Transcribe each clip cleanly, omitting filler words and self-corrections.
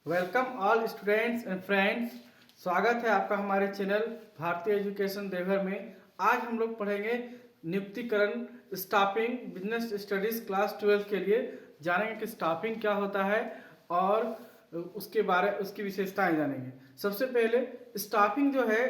Welcome all students and friends. स्वागत है आपका हमारे चैनल भारतीय एजुकेशन देवघर में। आज हम लोग पढ़ेंगे नियुक्तिकरण स्टाफिंग बिजनेस स्टडीज क्लास 12 के लिए। जानेंगे कि स्टाफिंग क्या होता है और उसकी विशेषताएं जानेंगे। सबसे पहले स्टाफिंग जो है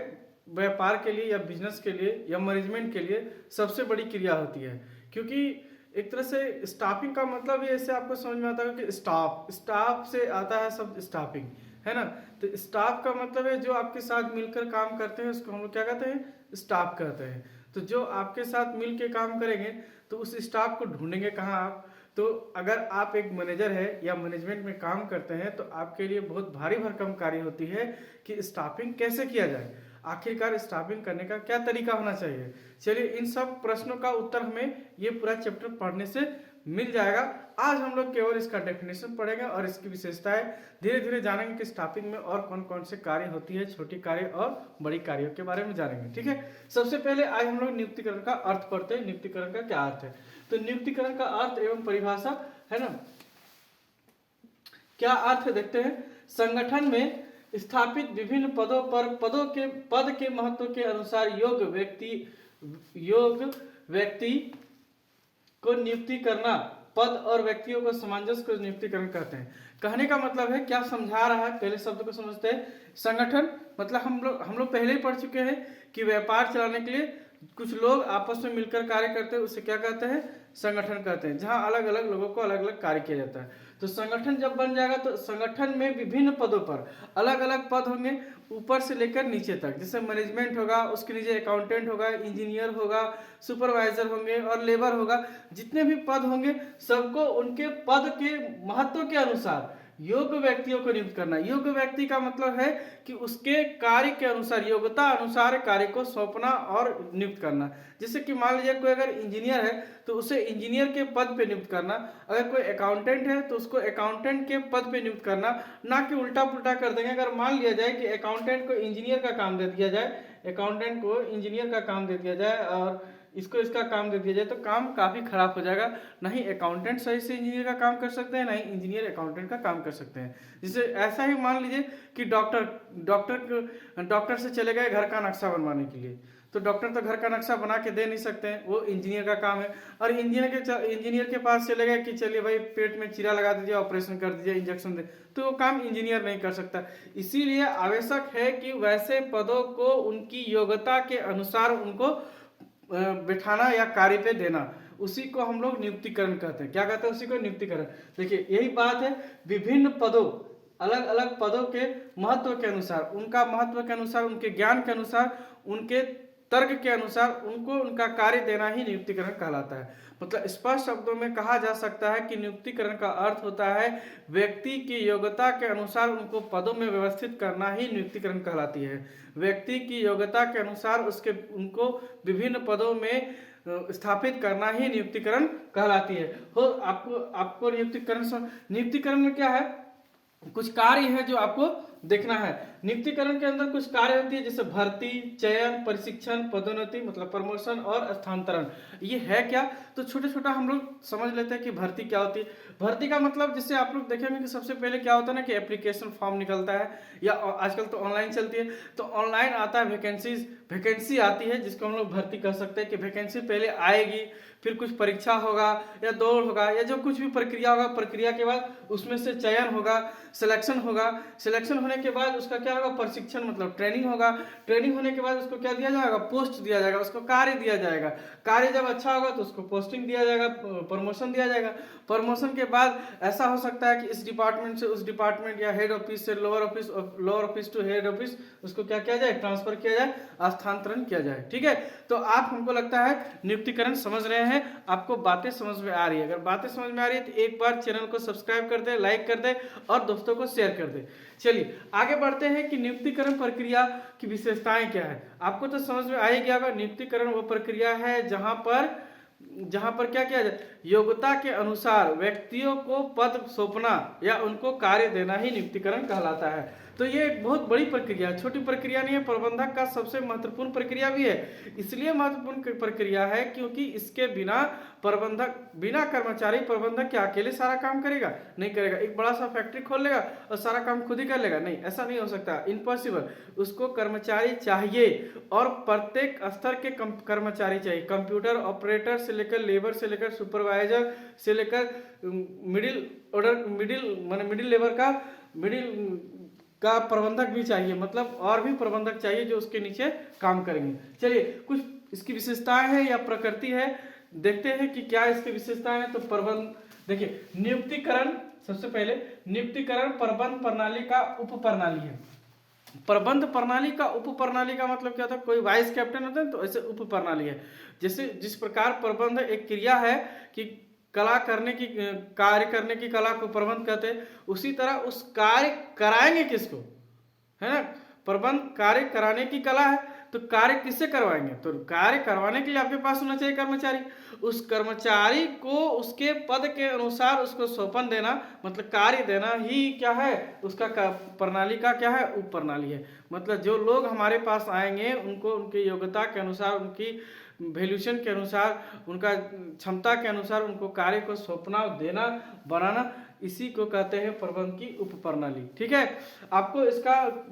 व्यापार के लिए या बिजनेस के लिए या मैनेजमेंट के लिए सबसे बड़ी क्रिया होती है, क्योंकि एक तरह से स्टाफिंग का मतलब ये ऐसे आपको समझ में आता है कि स्टाफ से आता है शब्द स्टाफिंग, है ना। तो स्टाफ का मतलब है जो आपके साथ मिलकर काम करते हैं, उसको हम लोग क्या कहते हैं, स्टाफ कहते हैं। तो जो आपके साथ मिल के काम करेंगे तो उस स्टाफ को ढूंढेंगे कहाँ आप। तो अगर आप एक मैनेजर है या मैनेजमेंट में काम करते हैं तो आपके लिए बहुत भारी भरकम कार्य होती है कि स्टाफिंग कैसे किया जाए, आखिरकार स्टाफिंग करने का क्या तरीका होना चाहिए। चलिए इन सब प्रश्नों का उत्तर हमें ये पूरा चैप्टर पढ़ने से मिल जाएगा। आज हम लोग केवल इसका डेफिनेशन पढ़ेंगे और इसकी विशेषताएं धीरे धीरे जानेंगे कि स्टाफिंग में और कौन कौन से कार्य होती है, छोटी कार्य और बड़ी कार्यों के बारे में जानेंगे। ठीक है, सबसे पहले आज हम लोग नियुक्तिकरण का अर्थ पढ़ते हैं। नियुक्तिकरण का क्या अर्थ है, तो नियुक्तिकरण का अर्थ एवं परिभाषा है ना, क्या अर्थ है देखते हैं। संगठन में स्थापित विभिन्न पदों पर पद के महत्व के अनुसार योग व्यक्ति को नियुक्ति करना। पद और व्यक्तियों को सामंजस्य को नियुक्तिकरण कहते हैं। कहने का मतलब है, क्या समझा रहा है, पहले शब्द को समझते हैं। संगठन मतलब हम लोग पहले ही पढ़ चुके हैं कि व्यापार चलाने के लिए कुछ लोग आपस में मिलकर कार्य करते हैं, उसे क्या कहते हैं, संगठन कहते हैं, जहां अलग अलग लोगों को अलग अलग कार्य किया जाता है। तो संगठन जब बन जाएगा तो संगठन में विभिन्न पदों पर अलग अलग पद होंगे, ऊपर से लेकर नीचे तक। जैसे मैनेजमेंट होगा, उसके नीचे अकाउंटेंट होगा, इंजीनियर होगा, सुपरवाइजर होंगे और लेबर होगा। जितने भी पद होंगे सबको उनके पद के महत्व के अनुसार योग्य व्यक्तियों को नियुक्त करना। योग्य व्यक्ति का मतलब है कि उसके कार्य के अनुसार, योग्यता अनुसार कार्य को सौंपना और नियुक्त करना। जैसे कि मान लीजिए कोई अगर इंजीनियर है तो उसे इंजीनियर के पद पे नियुक्त करना, अगर कोई अकाउंटेंट है तो उसको अकाउंटेंट के पद पे नियुक्त करना, ना कि उल्टा पुल्टा कर देंगे। अगर मान लिया जाए कि अकाउंटेंट को इंजीनियर का काम दे दिया जाए, अकाउंटेंट को इंजीनियर का काम दे दिया जाए और इसको इसका काम दे दिया जाए, तो काम काफी खराब हो जाएगा। नहीं अकाउंटेंट सही से इंजीनियर का काम कर सकते हैं, नहीं इंजीनियर अकाउंटेंट का काम कर सकते हैं। जैसे ऐसा ही मान लीजिए कि डॉक्टर से चले गए घर का नक्शा बनवाने के लिए, तो डॉक्टर तो घर का नक्शा बना के दे नहीं सकते हैं, वो इंजीनियर का काम है। और इंजीनियर के पास चले गए कि चलिए भाई पेट में चीरा लगा दीजिए, ऑपरेशन कर दीजिए, इंजेक्शन दे, तो वो काम इंजीनियर नहीं कर सकता। इसीलिए आवश्यक है कि वैसे पदों को उनकी योग्यता के अनुसार उनको बिठाना या कार्य पे देना, उसी को हम लोग नियुक्तिकरण कहते हैं। क्या कहते हैं, उसी को नियुक्तिकरण। देखिए यही बात है, विभिन्न पदों, अलग अलग पदों के महत्व के अनुसार, उनका महत्व के अनुसार, उनके ज्ञान के अनुसार, उनके तर्क के अनुसार उनको उनका कार्य देना ही नियुक्तिकरण कहलाता है। मतलब स्पष्ट शब्दों में कहा जा सकता है कि नियुक्तिकरण का अर्थ होता है व्यक्ति की योग्यता के अनुसार उनको पदों में व्यवस्थित करना ही नियुक्तिकरण कहलाती है। व्यक्ति की योग्यता के अनुसार उनको विभिन्न पदों में स्थापित करना ही नियुक्तिकरण कहलाती है। हो आपको नियुक्तिकरण में क्या है, कुछ कार्य है जो आपको देखना है। नियुक्तिकरण के अंदर कुछ कार्य होती है, जैसे भर्ती, चयन, प्रशिक्षण, पदोन्नति मतलब प्रमोशन और स्थानांतरण। ये है क्या, तो छोटे छोटा हम लोग समझ लेते हैं कि भर्ती क्या होती है। भर्ती का मतलब जैसे आप लोग देखेंगे कि सबसे पहले क्या होता है ना कि एप्लीकेशन फॉर्म निकलता है, या आजकल तो ऑनलाइन चलती है, तो ऑनलाइन आता है वैकेंसी आती है, जिसको हम लोग भर्ती कह सकते हैं। कि वैकेंसी पहले आएगी, फिर कुछ परीक्षा होगा या दौड़ होगा या जो कुछ भी प्रक्रिया होगा, प्रक्रिया के बाद उसमें से चयन होगा, सिलेक्शन होगा, सिलेक्शन होने के बाद उसका क्या होगा, प्रशिक्षण मतलब ट्रेनिंग होगा, ट्रेनिंग होने के बाद उसको क्या दिया जाएगा, पोस्ट दिया जाएगा, उसको कार्य दिया जाएगा, कार्य जब अच्छा होगा तो उसको पोस्टिंग दिया जाएगा, प्रमोशन दिया जाएगा। प्रमोशन के बाद ऐसा हो सकता है कि इस डिपार्टमेंट से उस डिपार्टमेंट या हेड ऑफिस से lower office to head office उसको क्या किया जाए, ट्रांसफर किया जाए, स्थानांतरण किया जाए। ठीक है, तो आप हमको लगता है नियुक्तिकरण समझ रहे हैं, आपको बातें समझ में आ रही है। अगर बातें समझ में आ रही है तो एक बार चैनल को सब्सक्राइब कर दे, लाइक कर दे और दोस्तों को शेयर कर दे। चलिए आगे बढ़ते हैं कि नियुक्तिकरण प्रक्रिया की विशेषताएं क्या है। आपको तो समझ में आ ही गया होगा, नियुक्तिकरण वो प्रक्रिया है जहां पर क्या किया जाए, योग्यता के अनुसार व्यक्तियों को पद सौंपना या उनको कार्य देना ही नियुक्तिकरण कहलाता है। तो ये एक बहुत बड़ी प्रक्रिया, छोटी प्रक्रिया नहीं है, प्रबंधक का सबसे महत्वपूर्ण प्रक्रिया भी है। इसलिए महत्वपूर्ण प्रक्रिया है क्योंकि इसके बिना कर्मचारी प्रबंधक क्या अकेले सारा काम करेगा? नहीं करेगा। एक बड़ा सा फैक्ट्री खोल लेगा और सारा काम खुद ही कर लेगा? नहीं, ऐसा नहीं हो सकता, इम्पॉसिबल। उसको कर्मचारी चाहिए और प्रत्येक स्तर के कर्मचारी चाहिए। कंप्यूटर ऑपरेटर से लेकर लेबर से लेकर सुपरवाइजर से लेकर मिडिल का प्रबंधक भी चाहिए, मतलब और भी प्रबंधक चाहिए जो उसके नीचे काम करेंगे। चलिए कुछ इसकी विशेषताएं हैं या प्रकृति है, देखते हैं कि क्या इसकी विशेषताएं हैं। तो देखिए, नियुक्तिकरण, सबसे पहले नियुक्तिकरण प्रबंध प्रणाली का उप प्रणाली है। प्रबंध प्रणाली का उप प्रणाली का मतलब क्या होता है? कोई वाइस कैप्टन होता है तो ऐसे उप प्रणाली है। जैसे जिस प्रकार प्रबंध एक क्रिया है कि कार्य करने की कला को प्रबंध कहते हैं, उसी तरह उस कार्य कराएंगे किसको, है ना? प्रबंध कार्य कराने की कला है, तो कार्य किससे करवाएंगे? तो कार्य करवाने के लिए आपके पास होना चाहिए कर्मचारी। उस कर्मचारी को उसके पद के अनुसार उसको सौंपन देना, मतलब कार्य देना ही क्या है? उसका प्रणाली का क्या है? उप प्रणाली है। मतलब जो लोग हमारे पास आएंगे उनको उनकी योग्यता के अनुसार, उनकी वैल्यूएशन के अनुसार, उनका क्षमता के अनुसार उनको कार्य को सौंपना, देना, बनाना, इसी को कहते हैं प्रबंध की उप प्रणाली। ठीक है, आपको इसका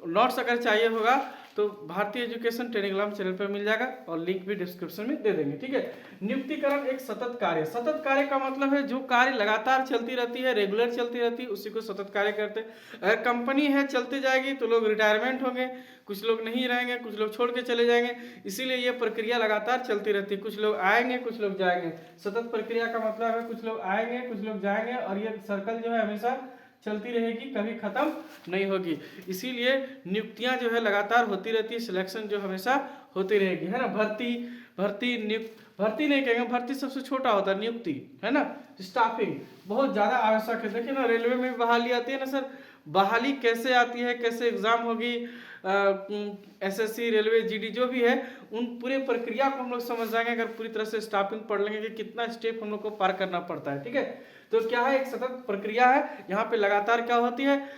नोट्स अगर चाहिए होगा तो भारतीय एजुकेशन टेलीग्राम चैनल पर मिल जाएगा और लिंक भी डिस्क्रिप्शन में दे देंगे। ठीक है, नियुक्तिकरण एक सतत कार्य। सतत कार्य का मतलब है जो कार्य लगातार चलती रहती है, रेगुलर चलती रहती है, उसी को सतत कार्य कहते हैं। अगर कंपनी है चलती जाएगी तो लोग रिटायरमेंट होंगे, कुछ लोग नहीं रहेंगे, कुछ लोग छोड़ के चले जाएंगे, इसीलिए ये प्रक्रिया लगातार चलती रहती है। कुछ लोग आएंगे, कुछ लोग जाएंगे। सतत प्रक्रिया का मतलब है कुछ लोग आएंगे, कुछ लोग जाएंगे, और ये सर्कल जो है हमेशा चलती रहेगी, कभी खत्म नहीं होगी। इसीलिए नियुक्तियां जो है लगातार होती रहती है, सिलेक्शन जो हमेशा होती रहेगी, है ना? भर्ती नहीं कहेंगे, भर्ती सबसे छोटा होता है, नियुक्ति, है ना? स्टाफिंग बहुत ज्यादा आवश्यक है। देखिए ना, रेलवे में भी बहाली आती है ना सर, बहाली कैसे आती है, कैसे एग्जाम होगी, एसएससी, रेलवे, जीडी जो भी है, उन पूरे प्रक्रिया को हम लोग समझ जाएंगे अगर पूरी तरह से स्टाफिंग पढ़ लेंगे कि कितना स्टेप हम लोग को पार करना पड़ता है। ठीक है, तो क्या है? एक सतत प्रक्रिया है, यहाँ पे लगातार क्या होती है?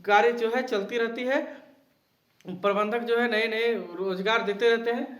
कार्य जो है चलती रहती है, प्रबंधक जो है नए नए रोजगार देते रहते हैं।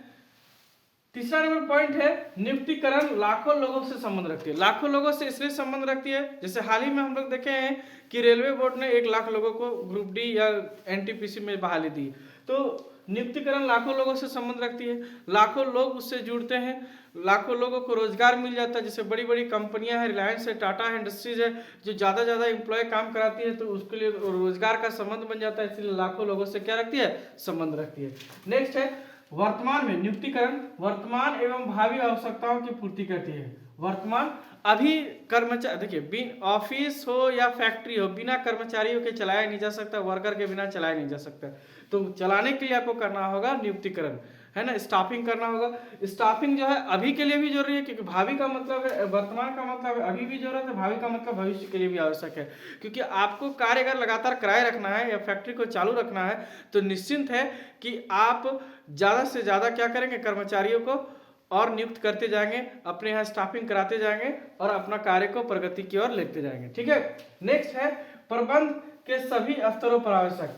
तीसरा नंबर पॉइंट है नियुक्तिकरण लाखों लोगों से संबंध रखती है। लाखों लोगों से इसलिए संबंध रखती है, जैसे हाल ही में हम लोग देखे हैं कि रेलवे बोर्ड ने 1 लाख लोगों को ग्रुप डी या एनटीपीसी में बहाली दी। तो नियुक्तिकरण लाखों लोगों से संबंध रखती है, लाखों लोग उससे जुड़ते हैं, लाखों लोगों को रोजगार मिल जाता है। जैसे बड़ी बड़ी कंपनियां हैं, रिलायंस है, टाटा है, इंडस्ट्रीज है, जो ज्यादा एम्प्लॉय काम कराती है, तो उसके लिए रोजगार का संबंध बन जाता है। इसलिए लाखों लोगों से क्या रखती है? संबंध रखती है। नेक्स्ट है वर्तमान में नियुक्तिकरण वर्तमान एवं भावी आवश्यकताओं की पूर्ति करती है। वर्तमान अभी कर्मचारी, देखिए ऑफिस हो या फैक्ट्री हो, बिना कर्मचारियों के चलाया नहीं जा सकता, वर्कर के बिना चलाया नहीं जा सकता। तो चलाने के लिए आपको करना होगा नियुक्तिकरण, है ना? स्टाफिंग करना होगा। स्टाफिंग जो है अभी के लिए भी जरूरी है, क्योंकि भावी का मतलब है, वर्तमान का मतलब है अभी भी जरूरत है, भावी का मतलब भविष्य के लिए भी आवश्यक है। क्योंकि आपको कार्य अगर लगातार कराए रखना है या फैक्ट्री को चालू रखना है, तो निश्चिंत है कि आप ज्यादा से ज्यादा क्या करेंगे? कर्मचारियों को और नियुक्त करते जाएंगे, अपने यहाँ स्टाफिंग कराते जाएंगे और अपना कार्य को प्रगति की ओर लेते जाएंगे। ठीक है, नेक्स्ट है प्रबंध के सभी स्तरों पर आवश्यक।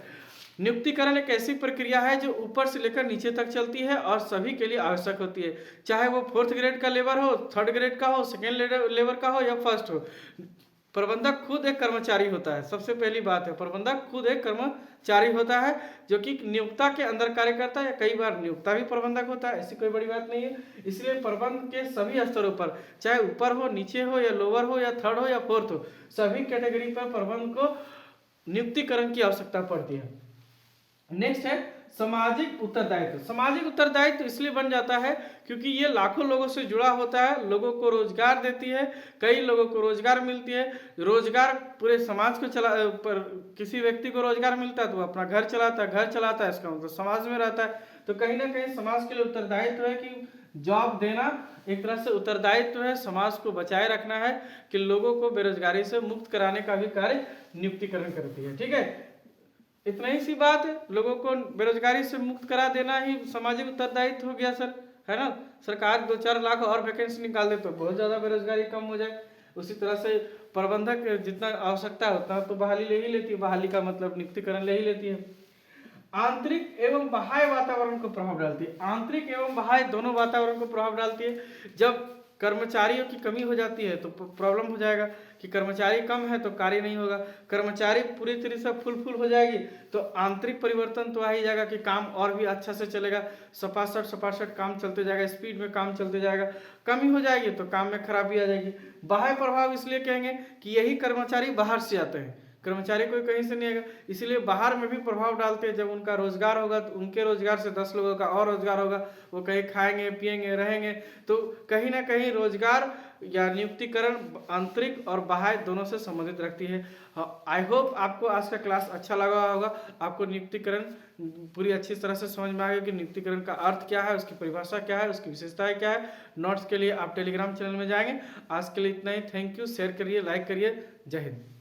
नियुक्तिकरण एक ऐसी प्रक्रिया है जो ऊपर से लेकर नीचे तक चलती है और सभी के लिए आवश्यक होती है, चाहे वो 4th ग्रेड का लेबर हो, 3rd ग्रेड का हो, 2nd लेबर का हो या 1st हो। प्रबंधक खुद एक कर्मचारी होता है। सबसे पहली बात है, प्रबंधक खुद एक कर्मचारी होता है जो कि नियोक्ता के अंदर कार्य करता है, कई बार नियोक्ता भी प्रबंधक होता है, ऐसी कोई बड़ी बात नहीं है। इसलिए प्रबंध के सभी स्तरों पर, चाहे ऊपर हो, नीचे हो, या लोअर हो, या 3rd हो या 4th हो, सभी कैटेगरी पर प्रबंध को नियुक्तिकरण की आवश्यकता पड़ती है। नेक्स्ट है सामाजिक उत्तरदायित्व। सामाजिक उत्तरदायित्व इसलिए बन जाता है क्योंकि ये लाखों लोगों से जुड़ा होता है, लोगों को रोजगार देती है, कई लोगों को रोजगार मिलती है। रोजगार पूरे समाज को पर किसी व्यक्ति को रोजगार मिलता है तो वो अपना घर चलाता है, इसका मतलब समाज में रहता है। तो कहीं ना कहीं समाज के लिए उत्तरदायित्व है कि जॉब देना एक तरह से उत्तरदायित्व है, समाज को बचाए रखना है, कि लोगों को बेरोजगारी से मुक्त कराने का भी कार्य नियुक्तिकरण करती है। ठीक है, इतना ही सी बात है, लोगों को बेरोजगारी से मुक्त करा देना ही सामाजिक उत्तरदायित्व हो गया सर, है ना? सरकार 2-4 लाख और वैकेंसी निकाल दे तो बहुत ज्यादा बेरोजगारी कम हो जाए। उसी तरह से प्रबंधक जितना आवश्यकता होता है तो बहाली ले ही लेती है, बहाली का मतलब नियुक्तिकरण ले ही लेती है। आंतरिक एवं बाह्य वातावरण को प्रभाव डालती है, आंतरिक एवं बाह्य दोनों वातावरण को प्रभाव डालती है। जब कर्मचारियों की कमी हो जाती है तो प्रॉब्लम हो जाएगा कि कर्मचारी कम है तो कार्य नहीं होगा, कर्मचारी पूरी तरह से फुल हो जाएगी तो आंतरिक परिवर्तन तो आ ही जाएगा कि काम और भी अच्छा से चलेगा, सपासट काम चलते जाएगा, स्पीड में काम चलते जाएगा। कमी हो जाएगी तो काम में खराबी आ जाएगी। बाह्य प्रभाव इसलिए कहेंगे कि यही कर्मचारी बाहर से आते हैं, कर्मचारी कोई कहीं से नहीं आएगा, इसलिए बाहर में भी प्रभाव डालते हैं। जब उनका रोजगार होगा तो उनके रोजगार से 10 लोगों का और रोजगार होगा, वो कहीं खाएंगे पिएंगे रहेंगे, तो कहीं ना कहीं रोजगार या नियुक्तिकरण आंतरिक और बाह्य दोनों से संबंधित रखती है। आई होप आपको आज का क्लास अच्छा लगा होगा, आपको नियुक्तिकरण पूरी अच्छी तरह से समझ में आ गया कि नियुक्तिकरण का अर्थ क्या है, उसकी परिभाषा क्या है, उसकी विशेषताएं क्या है। नोट्स के लिए आप टेलीग्राम चैनल में जाएंगे। आज के लिए इतना ही, थैंक यू, शेयर करिए, लाइक करिए, जय हिंद।